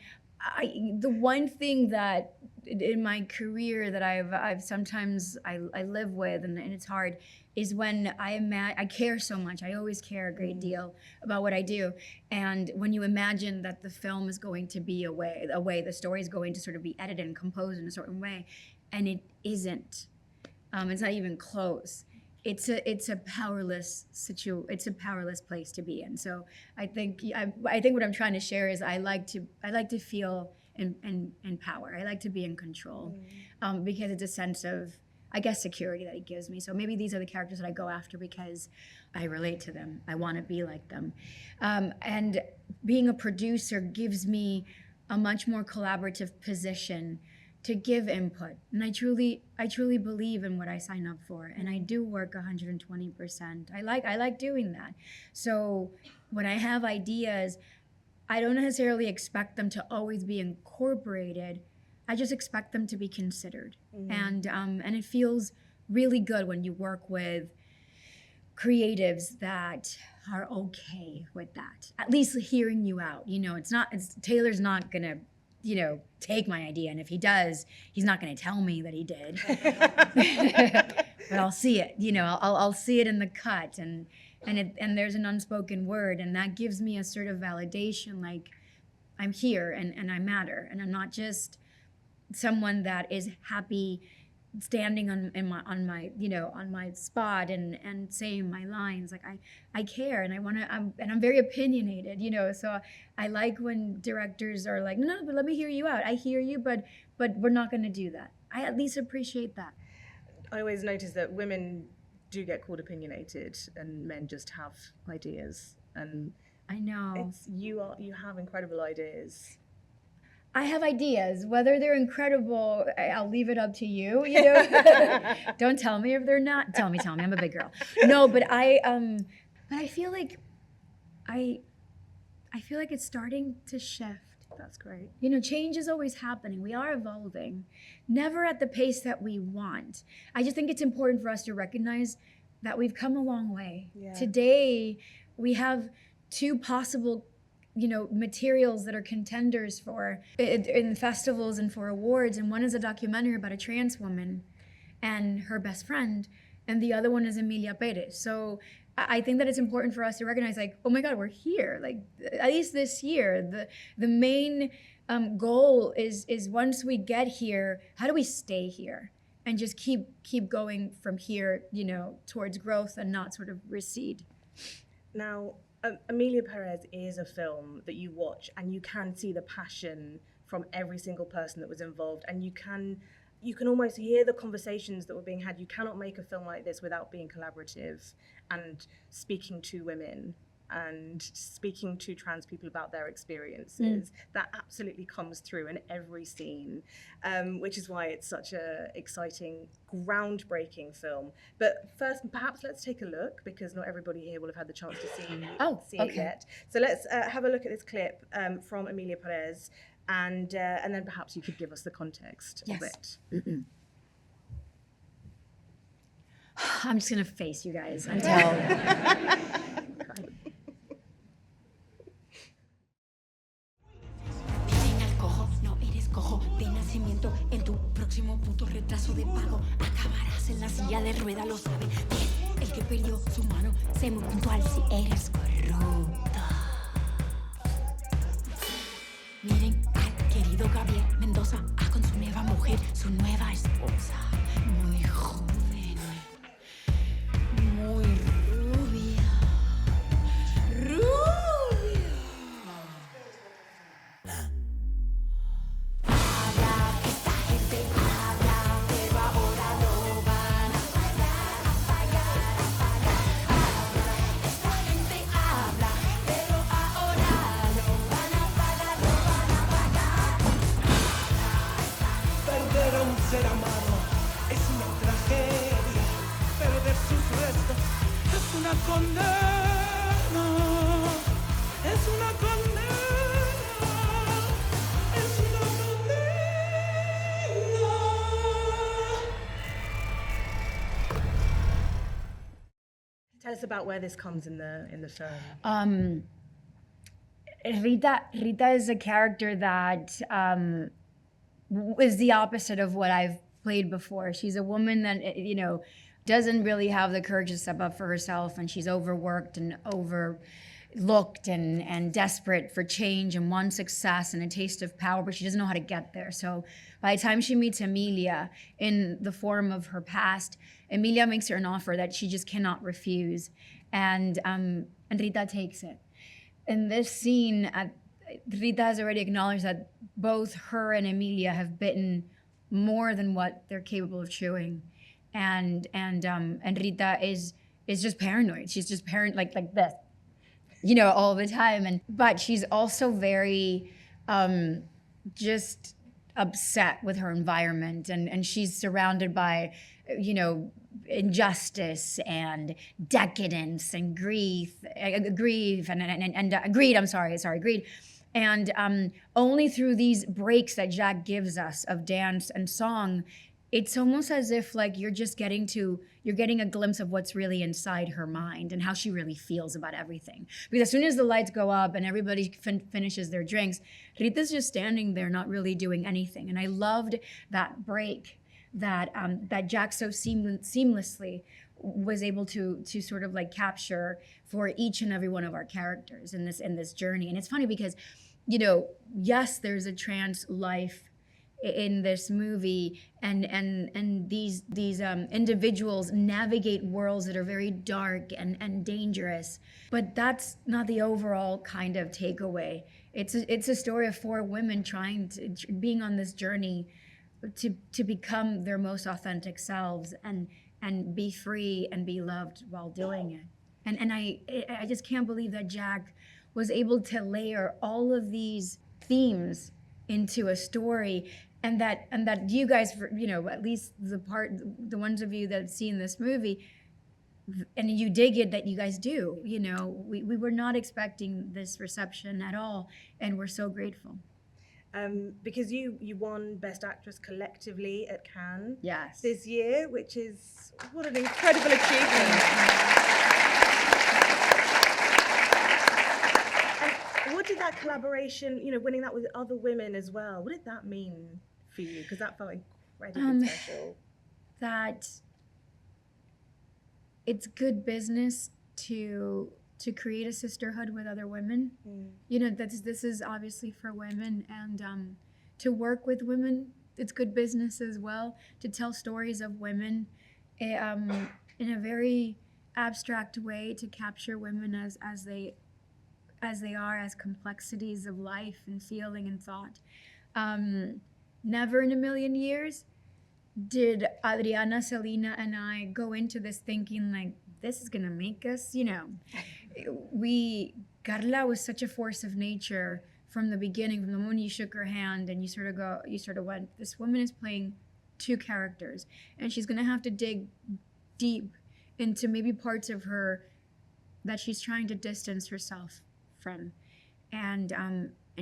one thing that in my career that I've sometimes I live with, and it's hard, is when I care so much. I always care a great deal about what I do, and when you imagine that the film is going to be a way the story is going to sort of be edited and composed in a certain way, and it isn't. It's not even close. It's a powerless place to be in. So I think what I'm trying to share is I like to feel in power. I like to be in control, because it's a sense of, I guess, security that it gives me. So maybe these are the characters that I go after because I relate to them. I want to be like them. And being a producer gives me a much more collaborative position to give input. And I truly believe in what I sign up for. And I do work 120%. I like doing that. So when I have ideas, I don't necessarily expect them to always be incorporated. I just expect them to be considered. And it feels really good when you work with creatives that are okay with that. At least hearing you out. Taylor's not gonna, take my idea. And if he does, he's not gonna tell me that he did. But I'll see it, I'll see it in the cut, and there's an unspoken word, and that gives me a sort of validation, like I'm here and I matter, and I'm not just someone that is happy standing on my spot and saying my lines. Like I care, and I'm very opinionated, so I like when directors are like, no, but let me hear you out. I hear you, but we're not going to do that. I at least appreciate that. I always notice that women do get called opinionated, and men just have ideas. And I know you have incredible ideas. I have ideas. Whether they're incredible, I'll leave it up to you. Don't tell me if they're not. Tell me. I'm a big girl. No, but I feel like it's starting to shift. That's great. You know, change is always happening. We are evolving, never at the pace that we want. I just think it's important for us to recognize that we've come a long way. Yeah. Today, we have two possible, you know, materials that are contenders for in festivals and for awards. And one is a documentary about a trans woman and her best friend, and the other one is Emilia Pérez. So I think that it's important for us to recognize, like, oh my God, we're here. Like, at least this year, the main goal is once we get here, how do we stay here and just keep going from here, you know, towards growth and not sort of recede. Now, Emilia Pérez is a film that you watch and you can see the passion from every single person that was involved, and you can almost hear the conversations that were being had. You cannot make a film like this without being collaborative and speaking to women and speaking to trans people about their experiences. That absolutely comes through in every scene, which is why it's such a exciting, groundbreaking film. But first, perhaps let's take a look, because not everybody here will have had the chance to see it yet. So let's have a look at this clip from Emilia Pérez, and then perhaps you could give us the context of it. I'm just gonna face you guys until. En tu próximo puto retraso de pago acabarás en la silla de rueda, lo sabe bien. El que perdió su mano, sé muy puntual si eres corrupto. Miren al querido Gabriel Mendoza, con su nueva mujer, su nueva esposa. Muy joven, muy rubia. Ser amado es una tragedia, perder sus restos es una condena, es una condena, es una condena. Tell us about where this comes in the film. Rita is a character that is the opposite of what I've played before. She's a woman that, you know, doesn't really have the courage to step up for herself, and she's overworked and overlooked and desperate for change and wants success and a taste of power, but she doesn't know how to get there. So by the time she meets Emilia in the form of her past, Emilia makes her an offer that she just cannot refuse, and Rita takes it. In this scene, Rita has already acknowledged that both her and Emilia have bitten more than what they're capable of chewing, and Rita is just paranoid. She's just like this, you know, all the time. But she's also very just upset with her environment, and she's surrounded by, you know, injustice and decadence and greed. And only through these breaks that Jack gives us of dance and song, it's almost as if like you're getting a glimpse of what's really inside her mind and how she really feels about everything. Because as soon as the lights go up and everybody finishes their drinks, Rita's just standing there not really doing anything. And I loved that break that Jack so seamlessly was able to sort of like capture for each and every one of our characters in this journey. And it's funny because, you know, yes, there's a trans life in this movie, and these individuals navigate worlds that are very dark and dangerous, but that's not the overall kind of takeaway. It's a story of 4 women being on this journey to become their most authentic selves and be free and be loved while doing it. And I just can't believe that Jack was able to layer all of these themes into a story, and that you guys, you know, at least the ones of you that have seen this movie, and you dig it, that you guys do, you know, we were not expecting this reception at all, and we're so grateful. because you won Best Actress collectively at Cannes Yes. this year, which is what an incredible achievement. And what did that collaboration, winning that with other women as well, what did that mean for you? Because that felt incredibly special. That it's good business to create a sisterhood with other women. This is obviously for women, and to work with women, it's good business as well. To tell stories of women in a very abstract way, to capture women as they are, as complexities of life and feeling and thought. Never in a million years did Adriana, Selena, and I go into this thinking like, this is gonna make us, Carla was such a force of nature from the beginning, from the moment you shook her hand and you sort of went, this woman is playing two characters, and she's gonna have to dig deep into maybe parts of her that she's trying to distance herself from. And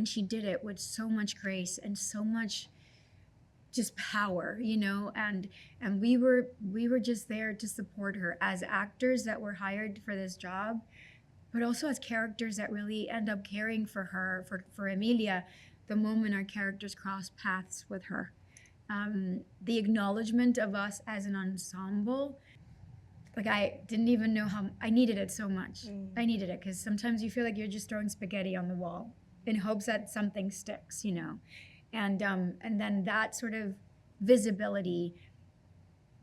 she did it with so much grace and so much just power, and we were just there to support her as actors that were hired for this job, but also as characters that really end up caring for her, for Emilia, the moment our characters cross paths with her. The acknowledgement of us as an ensemble, like I didn't even know how, I needed it so much. I needed it because sometimes you feel like you're just throwing spaghetti on the wall in hopes that something sticks, And then that sort of visibility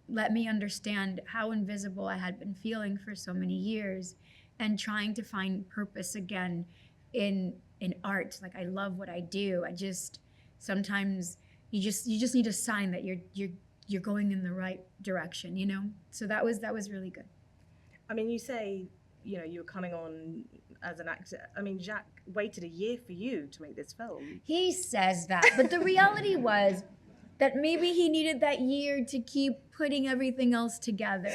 let me understand how invisible I had been feeling for so many years, and trying to find purpose again in art. Like, I love what I do. I just sometimes you just need a sign that you're going in the right direction, So that was really good. I mean, you say, you were coming on as an actor. I mean, Jacques waited a year for you to make this film. He says that, but the reality was that maybe he needed that year to keep putting everything else together.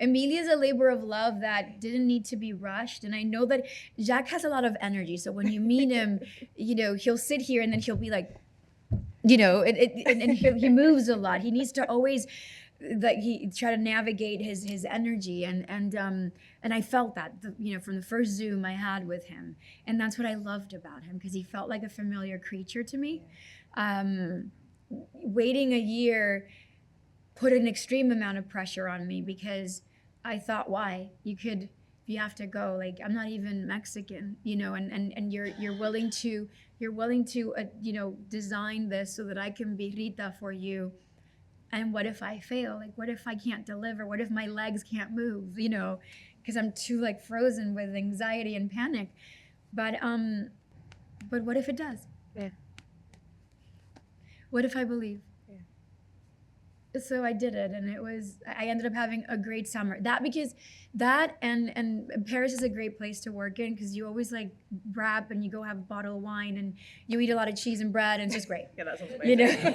Emilia's a labor of love that didn't need to be rushed. And I know that Jacques has a lot of energy. So when you meet him, he'll sit here and then he'll be like, and he moves a lot. He needs to always he try to navigate his energy, and I felt that from the first Zoom I had with him, and that's what I loved about him, because he felt like a familiar creature to me. Waiting a year put an extreme amount of pressure on me, because I thought, why? You have to go, like, I'm not even Mexican, and you're willing to design this so that I can be Rita for you. And what if I fail? Like, what if I can't deliver? What if my legs can't move? Because I'm too frozen with anxiety and panic. But what if it does? Yeah. What if I believe? Yeah. So I did it, and I ended up having a great summer. And Paris is a great place to work in, because you always wrap and you go have a bottle of wine and you eat a lot of cheese and bread, and it's just great. Yeah, that sounds amazing.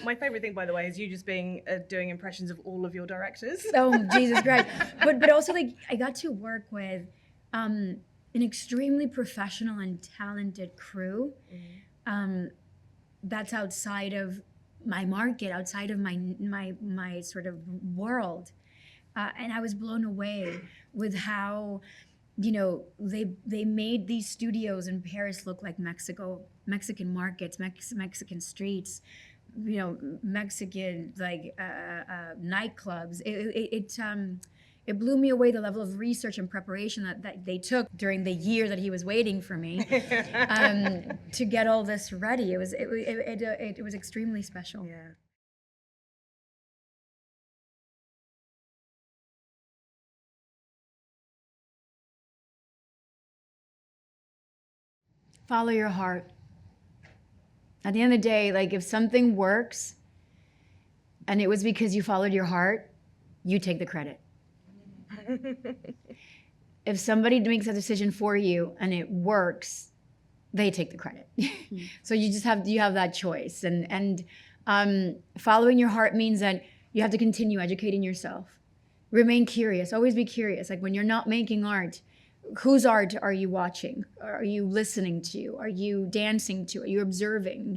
My favorite thing, by the way, is you just doing impressions of all of your directors. Oh, Jesus Christ. But also, I got to work with an extremely professional and talented crew. That's outside of my market, outside of my sort of world. And I was blown away with how, they made these studios in Paris look like Mexican markets, Mexican streets, Mexican nightclubs. It blew me away, the level of research and preparation that they took during the year that he was waiting for me to get all this ready. It was extremely special. Yeah. Follow your heart. At the end of the day, if something works and it was because you followed your heart, you take the credit. If somebody makes a decision for you and it works, they take the credit. So you have that choice. And following your heart means that you have to continue educating yourself. Remain curious, always be curious. When you're not making art, whose art are you watching? Are you listening to? Are you dancing to? Are you observing?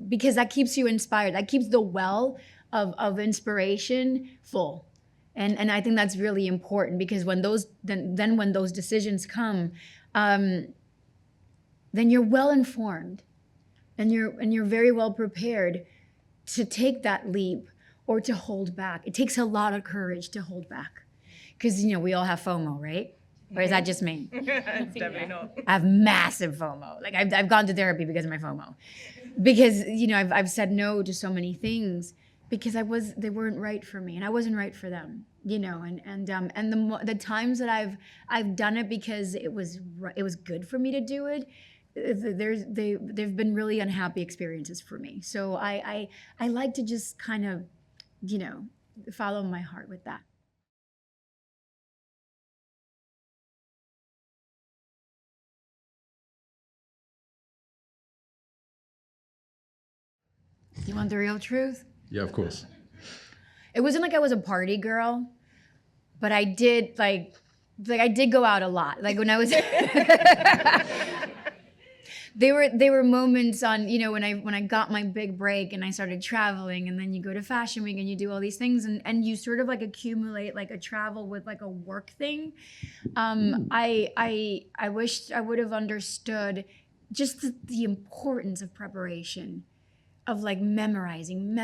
Because that keeps you inspired. That keeps the well of inspiration full. And I think that's really important, because when those when those decisions come, then you're well informed, and you're very well prepared to take that leap or to hold back. It takes a lot of courage to hold back, because we all have FOMO, right? Or is that just me? It's definitely not. I have massive FOMO. Like I've gone to therapy because of my FOMO, because I've said no to so many things because they weren't right for me, and I wasn't right for them. And the times that I've done it because it was good for me to do it, they've been really unhappy experiences for me. So I like to just kind of follow my heart with that. You want the real truth? Yeah, of course. It wasn't like I was a party girl, but I did I did go out a lot. Like when I was there were moments on, when I got my big break and I started traveling, and then you go to Fashion Week and you do all these things, and you sort of like accumulate like a travel with like a work thing. I wished I would have understood just the importance of preparation, of like memorizing,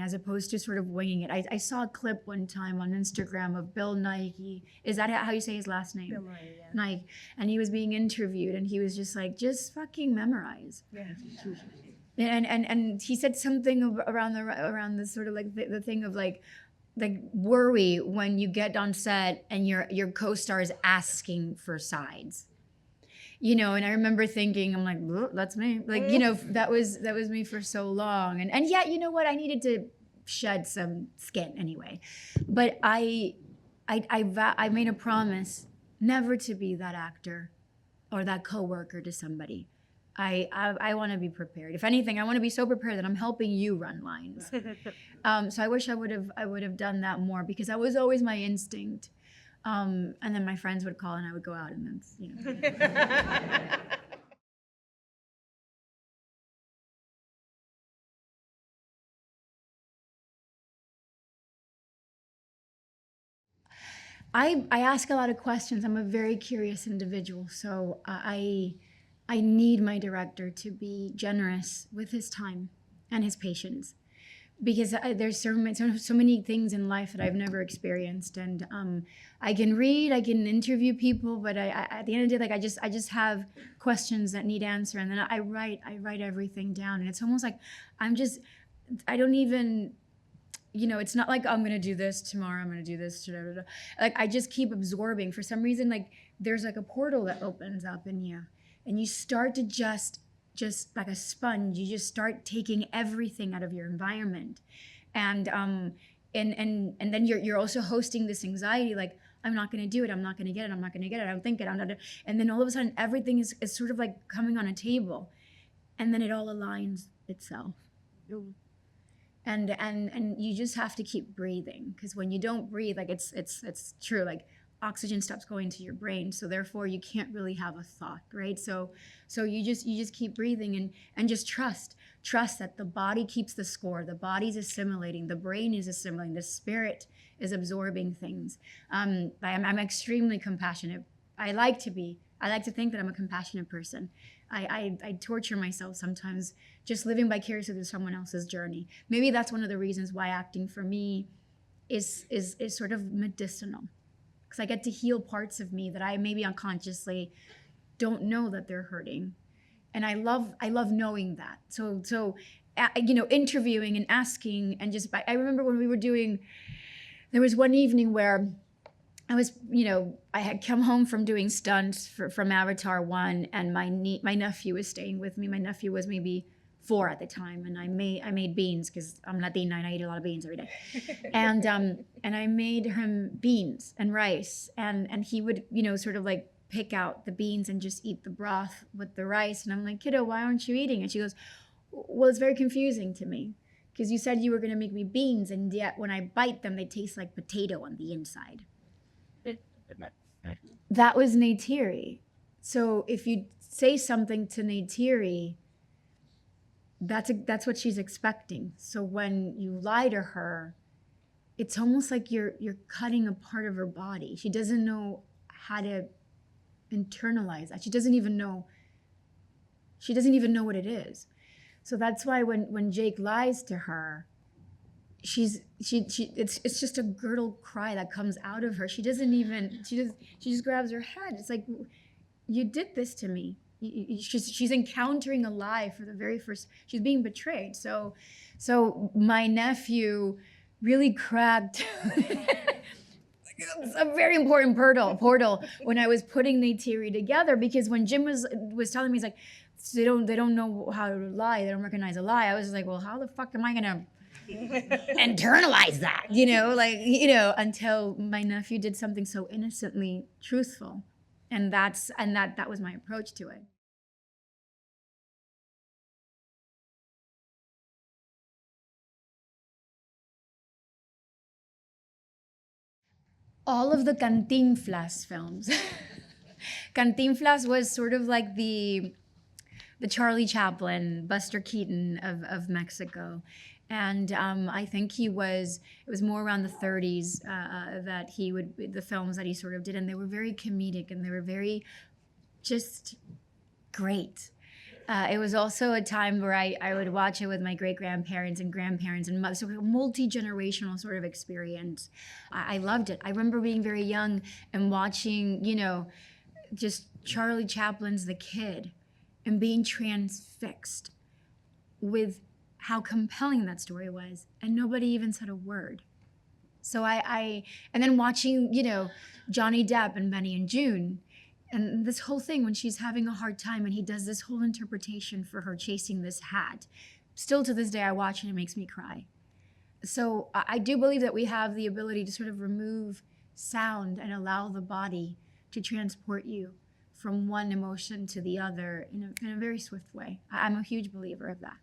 as opposed to sort of winging it. I saw a clip one time on Instagram of Bill Nighy. Is that how you say his last name? Bill Nighy, yeah. Nighy. And he was being interviewed, and he was just like, just fucking memorize. Yeah. And he said something around the sort of like the thing of like worry when you get on set and your co-star is asking for sides. And I remember thinking, I'm like, that's me. Like, that was me for so long. And yet, you know what? I needed to shed some skin anyway. But I made a promise never to be that actor or that coworker to somebody. I want to be prepared. If anything, I want to be so prepared that I'm helping you run lines. So I wish I would have done that more, because that was always my instinct. And then my friends would call and I would go out, and then, I ask a lot of questions. I'm a very curious individual. So I need my director to be generous with his time and his patience, because there's so many things in life that I've never experienced, and I can read, I can interview people, but I at the end of the day, like I just have questions that need answer, and then I write everything down, and it's almost like I don't even, it's not like I'm gonna do this tomorrow, I'm gonna do this, like I just keep absorbing. For some reason, like there's like a portal that opens up in you, and you start to just like a sponge, you just start taking everything out of your environment, and then you're also hosting this anxiety, like I'm not going to do it, I'm not going to get it, I don't think it, and then all of a sudden everything is sort of like coming on a table, and then it all aligns itself. And you just have to keep breathing, because when you don't breathe, like it's true, like oxygen stops going to your brain, so therefore you can't really have a thought, right? So you just keep breathing and just trust that the body keeps the score, the body's assimilating, the brain is assimilating, the spirit is absorbing things. I'm extremely compassionate. I like to think that I'm a compassionate person. I torture myself sometimes just living vicariously through someone else's journey. Maybe that's one of the reasons why acting for me is sort of medicinal, because I get to heal parts of me that I maybe unconsciously don't know that they're hurting, and I love knowing that. So interviewing and asking, and I remember when we were doing, there was one evening where I was, I had come home from doing stunts from Avatar 1, and my nephew was staying with me. My nephew was maybe 4 at the time, and I made beans, because I'm Latina and I eat a lot of beans every day. And I made him beans and rice, and he would, sort of like pick out the beans and just eat the broth with the rice. And I'm like, kiddo, why aren't you eating? And she goes, well, it's very confusing to me, because you said you were going to make me beans, and yet when I bite them, they taste like potato on the inside. that was Neytiri. So if you say something to Neytiri, that's what she's expecting. So when you lie to her, it's almost like you're cutting a part of her body. She doesn't know how to internalize that. She doesn't even know what it is. So that's why when Jake lies to her, it's just a gurgled cry that comes out of her. She just grabs her head. It's like, you did this to me. She's encountering a lie for the very first. She's being betrayed. So my nephew really cracked a very important portal when I was putting Neytiri together, because when Jim was telling me, he's like, they don't know how to lie, they don't recognize a lie. I was like, well, how the fuck am I gonna internalize that? Until my nephew did something so innocently truthful. And that was my approach to it. All of the Cantinflas films. Cantinflas was sort of like the Charlie Chaplin, Buster Keaton of Mexico. And I think it was more around the 30s that the films that he sort of did, and they were very comedic and they were very just great. It was also a time where I would watch it with my great-grandparents and grandparents and mothers, so a multi-generational sort of experience. I loved it. I remember being very young and watching, just Charlie Chaplin's The Kid and being transfixed with how compelling that story was, and nobody even said a word. So and then watching, Johnny Depp and Benny and June, and this whole thing when she's having a hard time and he does this whole interpretation for her chasing this hat. Still to this day, I watch it, it makes me cry. So I do believe that we have the ability to sort of remove sound and allow the body to transport you from one emotion to the other in a very swift way. I'm a huge believer of that.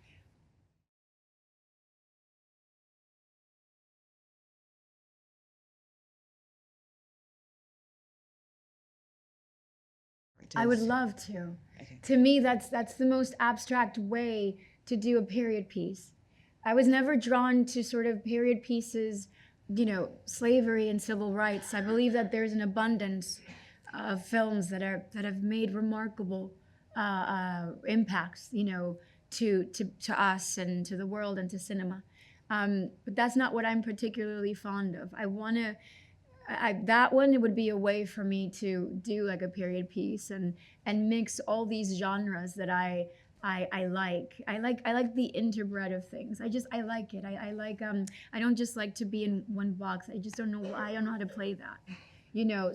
I would love to. Okay. To me, that's the most abstract way to do a period piece. I was never drawn to sort of period pieces, slavery and civil rights. I believe that there's an abundance of films that have made remarkable impacts, to us and to the world and to cinema. But that's not what I'm particularly fond of. That one, it would be a way for me to do like a period piece and mix all these genres that I like. I like the interbred of things. I like it. I don't just like to be in one box. I just don't know. I don't know how to play that.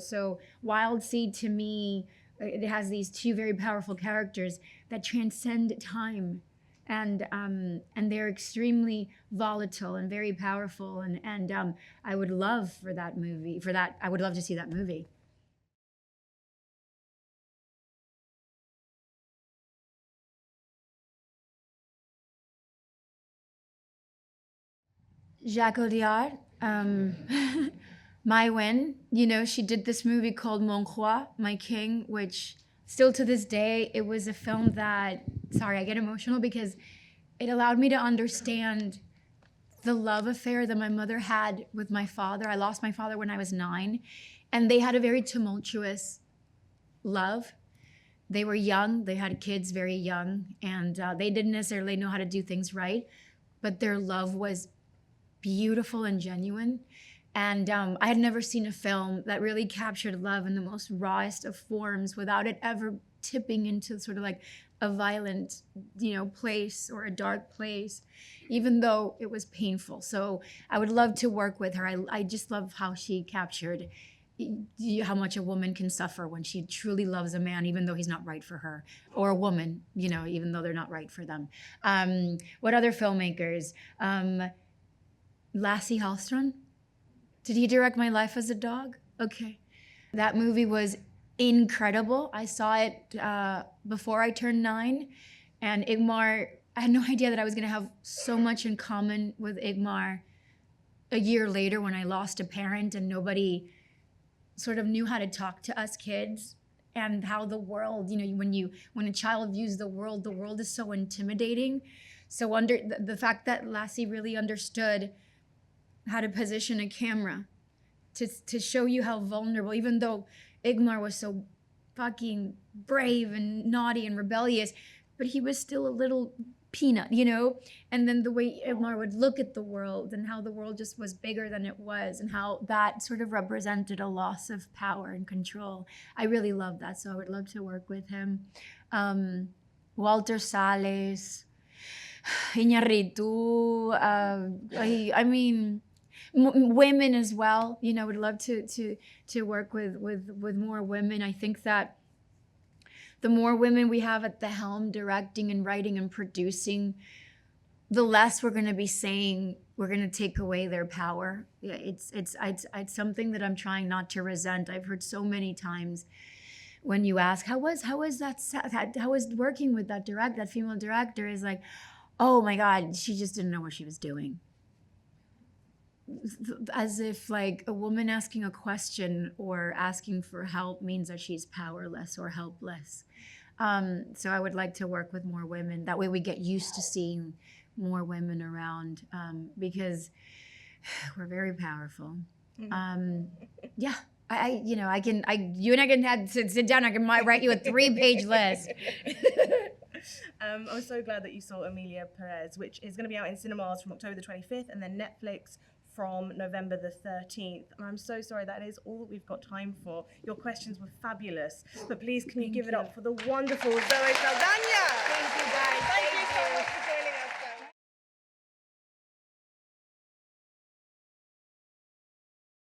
So Wild Seed, to me, it has these two very powerful characters that transcend time. And they're extremely volatile and very powerful, and I would love I would love to see that movie. Jacques Audiard, my win. She did this movie called Mon Roi, My King, which still to this day, it was a film that, sorry, I get emotional because it allowed me to understand the love affair that my mother had with my father. I lost my father when I was 9, and they had a very tumultuous love. They were young, they had kids very young, and they didn't necessarily know how to do things right, but their love was beautiful and genuine. And I had never seen a film that really captured love in the most rawest of forms without it ever tipping into sort of like a violent, place or a dark place, even though it was painful. So I would love to work with her. I just love how she captured how much a woman can suffer when she truly loves a man, even though he's not right for her, or a woman, even though they're not right for them. What other filmmakers? Lasse Hallström. Did he direct My Life as a Dog? Okay. That movie was incredible. I saw it before I turned 9, and Ingmar, I had no idea that I was going to have so much in common with Ingmar a year later when I lost a parent and nobody sort of knew how to talk to us kids, and how the world, when a child views the world is so intimidating. So under the fact that Lassie really understood how to position a camera to show you how vulnerable, even though Igmar was so fucking brave and naughty and rebellious, but he was still a little peanut, and then the way Igmar would look at the world and how the world just was bigger than it was, and how that sort of represented a loss of power and control. I really love that, so I would love to work with him. Walter Sales, Iñárritu, I mean, women as well. Would love to work with more women. I think that the more women we have at the helm, directing and writing and producing, the less we're going to be saying we're going to take away their power. Yeah, it's something that I'm trying not to resent. I've heard so many times when you ask, how was working with that female director, is like, oh my God, she just didn't know what she was doing. As if like a woman asking a question or asking for help means that she's powerless or helpless. So I would like to work with more women. That way we get used to seeing more women around, because we're very powerful. Yeah, you and I can sit down. I can write you a 3-page list. I'm so glad that you saw Emilia Pérez, which is going to be out in cinemas from October the 25th, and then Netflix from November the 13th. And I'm so sorry, that is all that we've got time for. Your questions were fabulous, but please can you give it up for the wonderful Zoe Saldaña? Thank you, guys.